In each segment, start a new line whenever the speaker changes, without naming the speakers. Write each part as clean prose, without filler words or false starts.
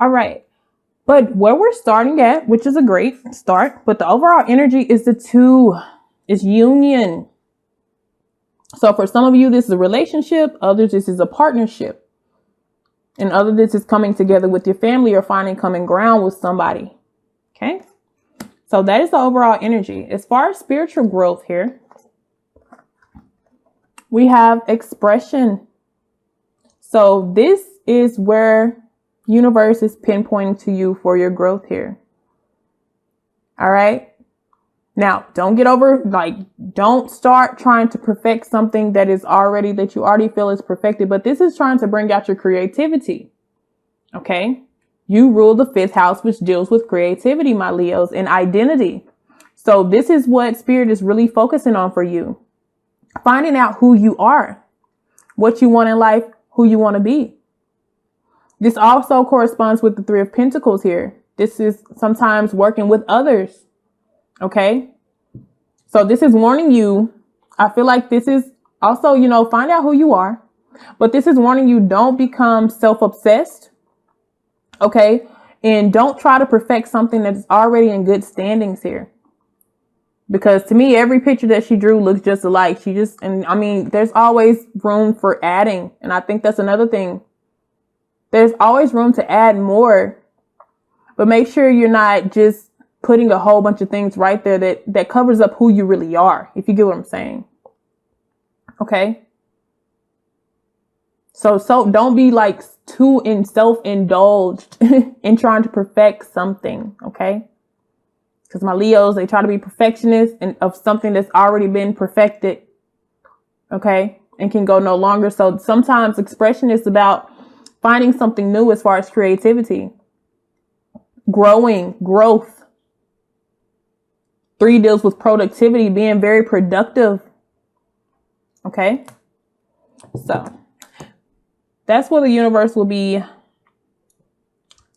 All right. But where we're starting at, which is a great start, but the overall energy is the 2. It's union. So for some of you, this is a relationship. Others, this is a partnership. And others, this is coming together with your family or finding common ground with somebody. Okay. So that is the overall energy. As far as spiritual growth here, we have expression. So this is where universe is pinpointing to you for your growth here. All right. Now, don't start trying to perfect something that you already feel is perfected, but this is trying to bring out your creativity. Okay. You rule the 5th house, which deals with creativity, my Leos, and identity. So this is what Spirit is really focusing on for you. Finding out who you are, what you want in life, who you want to be. This also corresponds with the 3 of Pentacles here. This is sometimes working with others. Okay. So this is warning you. I feel like this is also, find out who you are, but this is warning you, don't become self-obsessed. Okay. And don't try to perfect something that's already in good standings here. Because to me, every picture that she drew looks just alike. There's always room for adding. And I think that's another thing. There's always room to add more, but make sure you're not just putting a whole bunch of things right there that covers up who you really are, if you get what I'm saying. Okay. So don't be like too self-indulged in trying to perfect something. Okay. Because my Leos, they try to be perfectionists of something that's already been perfected. Okay. And can go no longer. So sometimes expression is about finding something new as far as creativity, growth. 3 deals with productivity, being very productive. Okay. So that's where the universe will be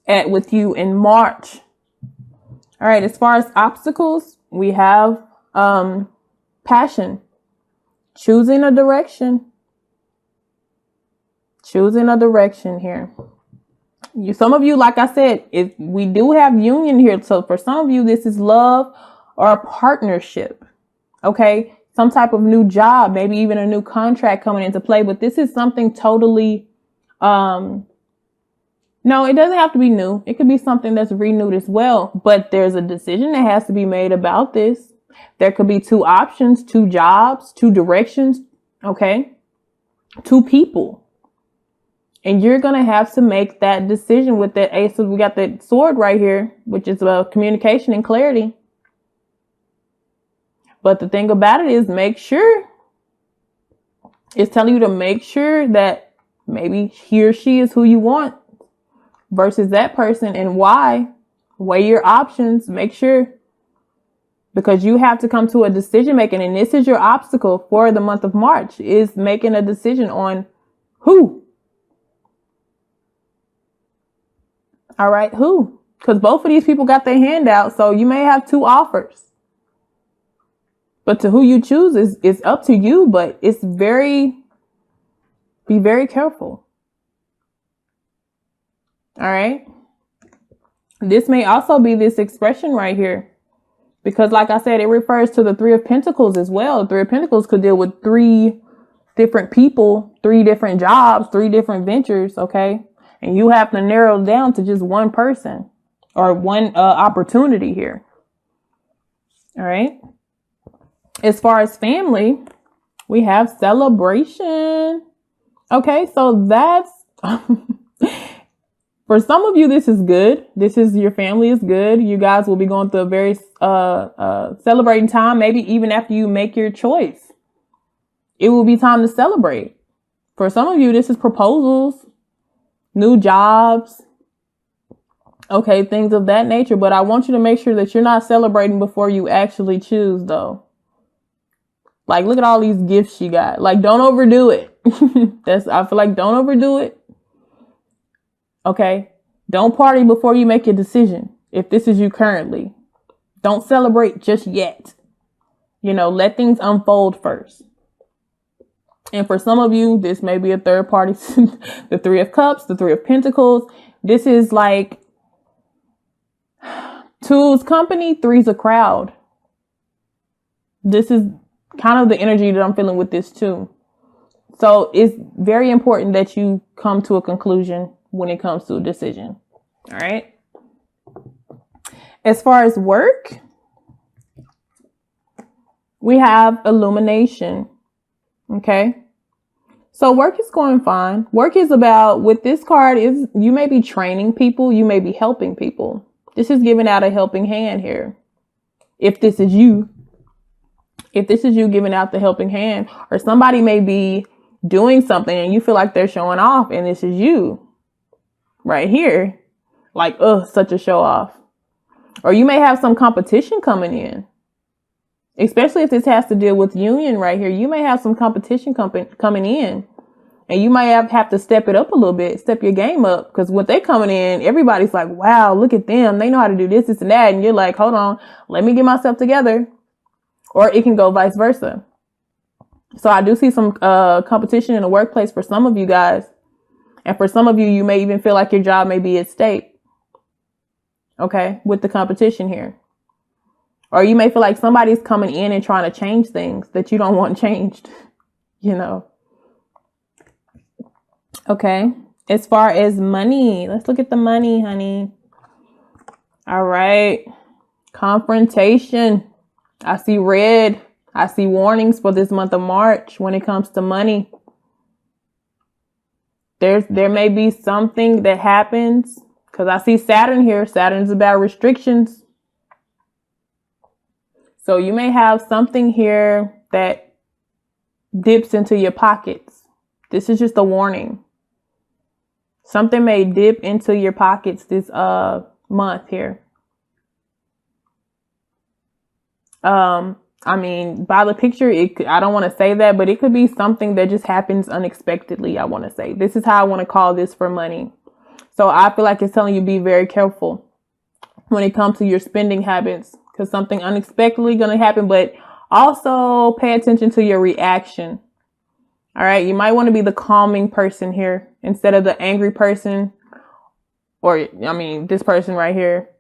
at with you in March. All right. As far as obstacles, we have, passion, choosing a direction here. Some of you, like I said, we do have union here. So for some of you, this is love or a partnership. Okay. Some type of new job, maybe even a new contract coming into play, but this is something totally, no, it doesn't have to be new. It could be something that's renewed as well, but there's a decision that has to be made about this. There could be 2 options, 2 jobs, 2 directions. Okay. 2 people. And you're going to have to make that decision with that ace. So we got that sword right here, which is about communication and clarity. But the thing about it is, make sure it's telling you to make sure that maybe he or she is who you want versus that person, and why. Weigh your options. Make sure, because you have to come to a decision making, and this is your obstacle for the month of March, is making a decision on who. All right, who? Because both of these people got their hand out, so you may have 2 offers. But to who you choose is up to you, but be very careful. All right. This may also be this expression right here, because like I said, it refers to the 3 of Pentacles as well. 3 of Pentacles could deal with 3 different people, 3 different jobs, 3 different ventures. Okay. And you have to narrow it down to just one person or one opportunity here. All right. As far as family, we have celebration. Okay, so that's for some of you, this is good. This is your family is good. You guys will be going through a very celebrating time. Maybe even after you make your choice, it will be time to celebrate. For some of you, this is proposals, new jobs. Okay, things of that nature. But I want you to make sure that you're not celebrating before you actually choose, though. Like, look at all these gifts she got. Like, don't overdo it. I feel like don't overdo it. Okay. Don't party before you make your decision. If this is you currently, don't celebrate just yet. Let things unfold first. And for some of you, this may be a third party, the 3 of Cups, the 3 of Pentacles. This is like 2's company, 3's a crowd. This is kind of the energy that I'm feeling with this too. So it's very important that you come to a conclusion when it comes to a decision. All right. As far as work, we have illumination. Okay. So work is going fine. Work is about, with this card, is you may be training people. You may be helping people. This is giving out a helping hand here. If this is you giving out the helping hand, or somebody may be doing something and you feel like they're showing off, and this is you right here. Like, such a show off. Or you may have some competition coming in. Especially if this has to deal with union right here. You may have some competition coming in. And you might have to step it up a little bit. Step your game up. Because when they coming in, everybody's like, wow, look at them. They know how to do this, this, and that. And you're like, hold on. Let me get myself together. Or it can go vice versa. So I do see some competition in the workplace for some of you guys. And for some of you, you may even feel like your job may be at stake. Okay, with the competition here. Or you may feel like somebody's coming in and trying to change things that you don't want changed, you know. Okay, as far as money, let's look at the money, honey. All right, confrontation. I see red. I see warnings for this month of March when it comes to money. There may be something that happens, because I see Saturn here. Saturn's about restrictions. So you may have something here that dips into your pockets. This is just a warning. Something may dip into your pockets this month here. I mean, by the picture, I don't want to say that, but it could be something that just happens unexpectedly, I want to say. This is how I want to call this for money. So I feel like it's telling you be very careful when it comes to your spending habits, because something unexpectedly going to happen, but also pay attention to your reaction. All right. You might want to be the calming person here instead of the angry person, or, I mean, this person right here.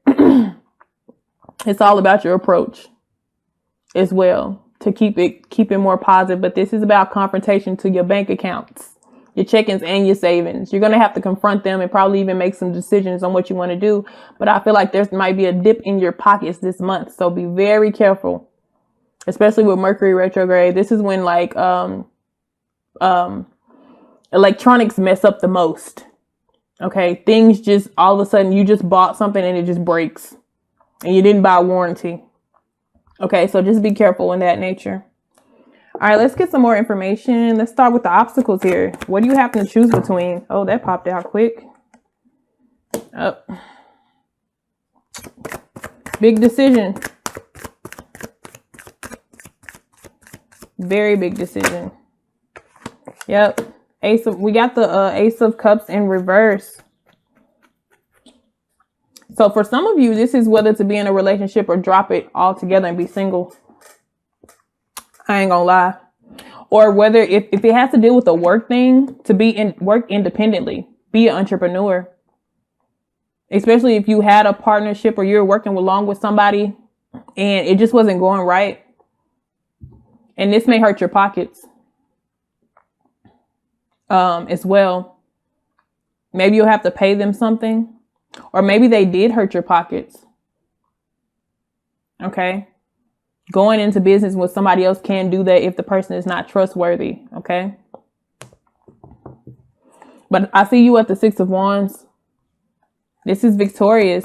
It's all about your approach as well to keep it more positive. But this is about confrontation to your bank accounts, your check-ins and your savings. You're going to have to confront them and probably even make some decisions on what you want to do. But I feel like there might be a dip in your pockets this month. So be very careful, especially with Mercury retrograde. This is when like, electronics mess up the most. Okay. Things just all of a sudden you just bought something and it just breaks and you didn't buy a warranty. Okay. So just be careful in that nature. All right, let's get some more information. Let's start with the obstacles here. What do you have to choose between? Oh, that popped out quick. Oh. Big decision. Very big decision. Yep. We got the Ace of Cups in reverse. So for some of you, this is whether to be in a relationship or drop it altogether and be single. I ain't gonna lie. Or whether if it has to deal with a work thing, to work independently, be an entrepreneur. Especially if you had a partnership or you're working along with somebody and it just wasn't going right. And this may hurt your pockets as well. Maybe you'll have to pay them something, or maybe they did hurt your pockets. Okay. Going into business with somebody else can do that if the person is not trustworthy. Okay. But I see you at the 6 of Wands. This is victorious.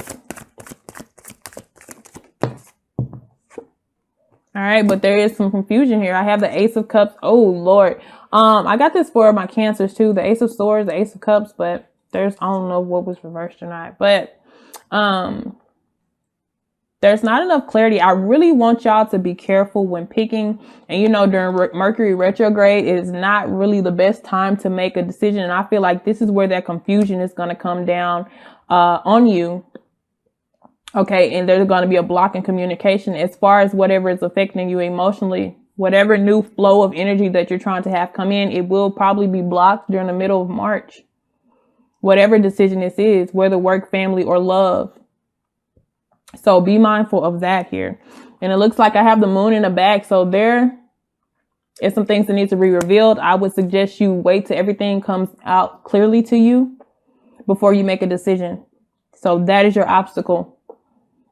All right. But there is some confusion here. I have the Ace of Cups. Oh, Lord. I got this for my Cancers too. The Ace of Swords, the Ace of Cups, but I don't know what was reversed or not, but, there's not enough clarity. I really want y'all to be careful when picking. And, during Mercury retrograde, it is not really the best time to make a decision. And I feel like this is where that confusion is going to come down on you. Okay. And there's going to be a block in communication as far as whatever is affecting you emotionally. Whatever new flow of energy that you're trying to have come in, it will probably be blocked during the middle of March. whatever decision this is, whether work, family, or love. So be mindful of that here. And it looks like I have the moon in the back. So there is some things that need to be revealed. I would suggest you wait till everything comes out clearly to you before you make a decision. So that is your obstacle.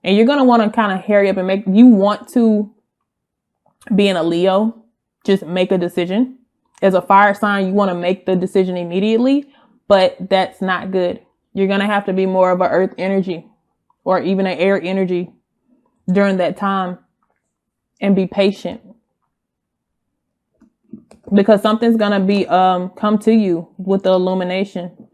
And you're going to want to kind of hurry up and you want to be in a Leo, just make a decision. As a fire sign, you want to make the decision immediately, but that's not good. You're going to have to be more of an earth energy or even an air energy during that time and be patient, because something's going to be, come to you with the illumination.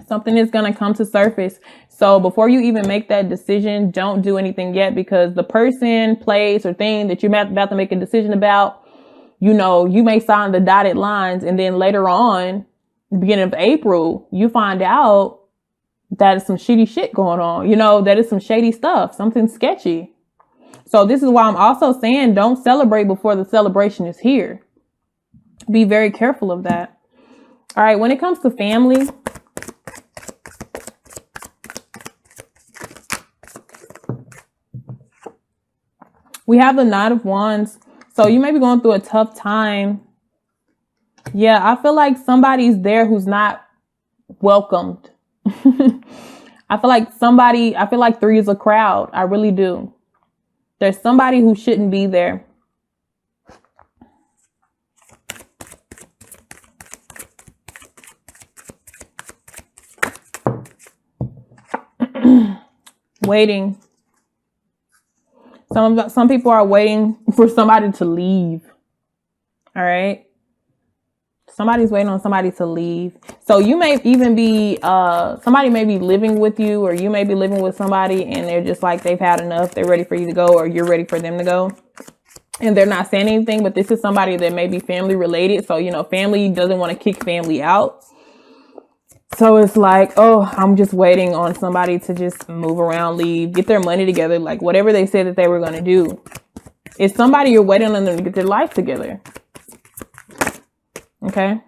Something is going to come to surface. So before you even make that decision, don't do anything yet, because the person, place, or thing that you're about to make a decision about, you know, you may sign the dotted lines, and then later on, beginning of April, you find out that is some shitty shit going on. You know, that is some shady stuff, something sketchy. So this is why I'm also saying don't celebrate before the celebration is here. Be very careful of that. All right. When it comes to family, we have the Knight of Wands. So you may be going through a tough time. Yeah, I feel like somebody's there who's not welcomed. I feel like 3 is a crowd. I really do. There's somebody who shouldn't be there. Waiting. Some people are waiting for somebody to leave. All right. Somebody's waiting on somebody to leave. So you may even be, somebody may be living with you, or you may be living with somebody and they're just like, they've had enough. They're ready for you to go, or you're ready for them to go. And they're not saying anything, but this is somebody that may be family related. So, you know, family doesn't want to kick family out. So it's like, oh, I'm just waiting on somebody to just move around, leave, get their money together. Like whatever they said that they were going to do. It's somebody you're waiting on them to get their life together. Okay.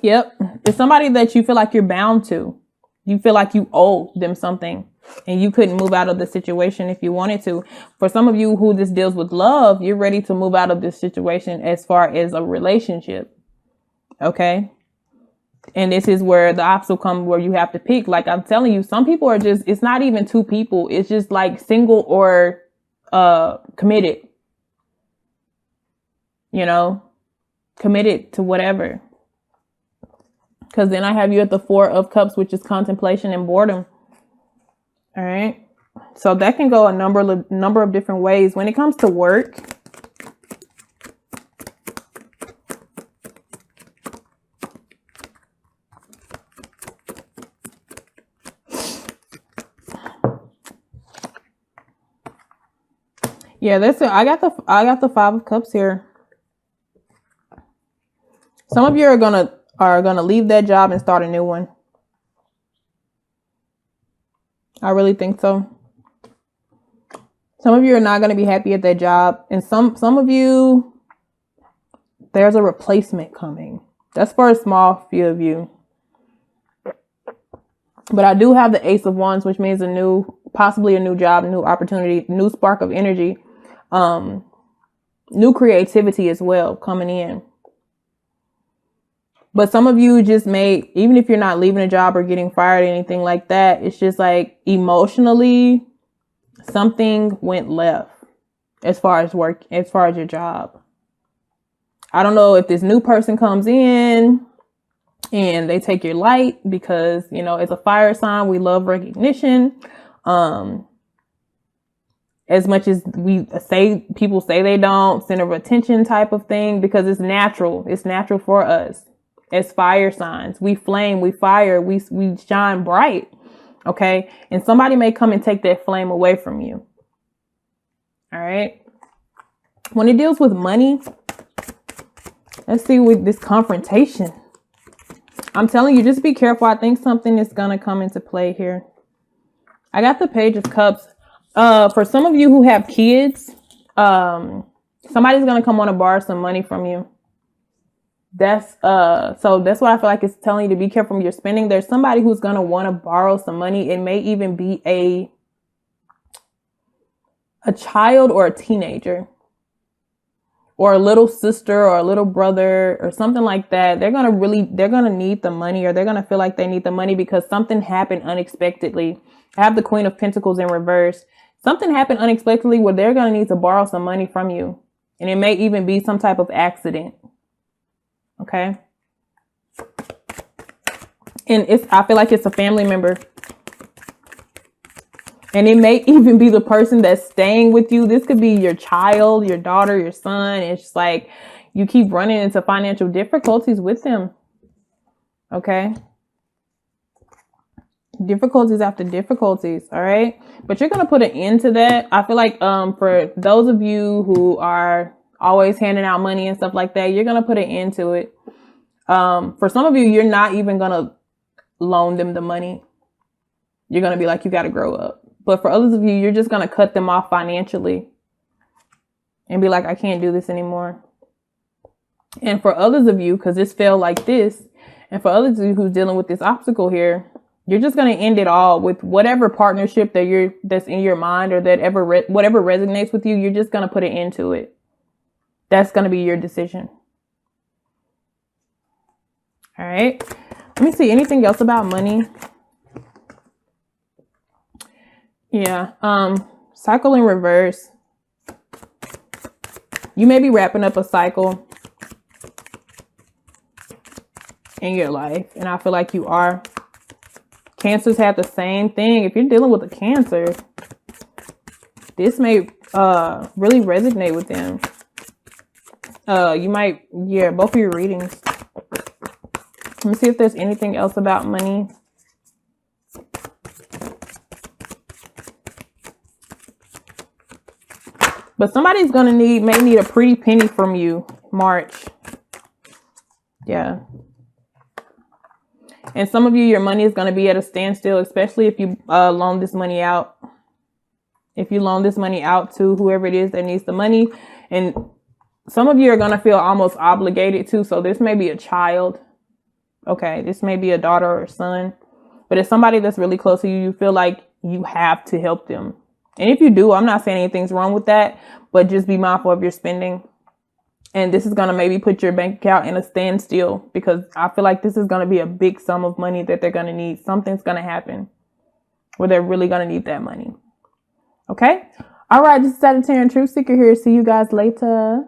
Yep. It's somebody that you feel like you're bound to. You feel like you owe them something and you couldn't move out of the situation if you wanted to. For some of you who this deals with love, you're ready to move out of this situation as far as a relationship. Okay. And this is where the obstacle comes, where you have to pick. Like I'm telling you, some people are just, it's not even 2 people. It's just like single or committed. You know, committed to whatever. Because then I have you at the 4 of Cups, which is contemplation and boredom. All right. So that can go a number of different ways. When it comes to work, yeah, I got the 5 of Cups here. Some of you are gonna leave that job and start a new one. I really think so. Some of you are not going to be happy at that job, and some of you, there's a replacement coming. That's for a small few of you. But I do have the Ace of Wands, which means possibly a new job, new opportunity, new spark of energy, new creativity as well coming in. But some of you just even if you're not leaving a job or getting fired or anything like that, it's just like emotionally something went left as far as work, as far as your job. I don't know if this new person comes in and they take your light because, you know, it's a fire sign. We love recognition. As much as people say they don't, center of attention type of thing, because it's natural. It's natural for us. As fire signs, we flame, we fire, we shine bright. Okay. And somebody may come and take that flame away from you. All right. When it deals with money, let's see with this confrontation. I'm telling you, just be careful. I think something is going to come into play here. I got the Page of Cups. For some of you who have kids, somebody's going to come on to borrow some money from you. So that's why I feel like it's telling you to be careful when you're spending. There's somebody who's going to want to borrow some money. It may even be a child or a teenager or a little sister or a little brother or something like that. They're going to need the money, or they're going to feel like they need the money because something happened unexpectedly. I have the Queen of Pentacles in reverse. Something happened unexpectedly where they're going to need to borrow some money from you. And it may even be some type of accident. Okay. And I feel like it's a family member. And it may even be the person that's staying with you. This could be your child, your daughter, your son. It's just like you keep running into financial difficulties with them. Okay. Difficulties after difficulties. All right. But you're going to put an end to that. I feel like for those of you who are always handing out money and stuff like that, you're going to put an end to it. For some of you, you're not even going to loan them the money. You're going to be like, you got to grow up. But for others of you, you're just going to cut them off financially and be like, I can't do this anymore. And for others of you, because this felt like this, and for others of you who's dealing with this obstacle here, you're just going to end it all with whatever partnership that's in your mind, or that whatever resonates with you. You're just going to put an end to it. That's going to be your decision. All right. Let me see anything else about money. Yeah. Cycle in reverse. You may be wrapping up a cycle in your life, and I feel like you are. Cancers have the same thing. If you're dealing with a Cancer, this may really resonate with them. You might, yeah, both of your readings. Let me see if there's anything else about money. But somebody's gonna may need a pretty penny from you, March. Yeah. And some of you, your money is going to be at a standstill, especially if you loan this money out. If you loan this money out to whoever it is that needs the money. And some of you are going to feel almost obligated to. So this may be a child. Okay, this may be a daughter or a son. But it's somebody that's really close to you. You feel like you have to help them. And if you do, I'm not saying anything's wrong with that. But just be mindful of your spending. And this is going to maybe put your bank account in a standstill, because I feel like this is going to be a big sum of money that they're going to need. Something's going to happen where they're really going to need that money. Okay. All right. This is Sagittarian Truth Seeker here. See you guys later.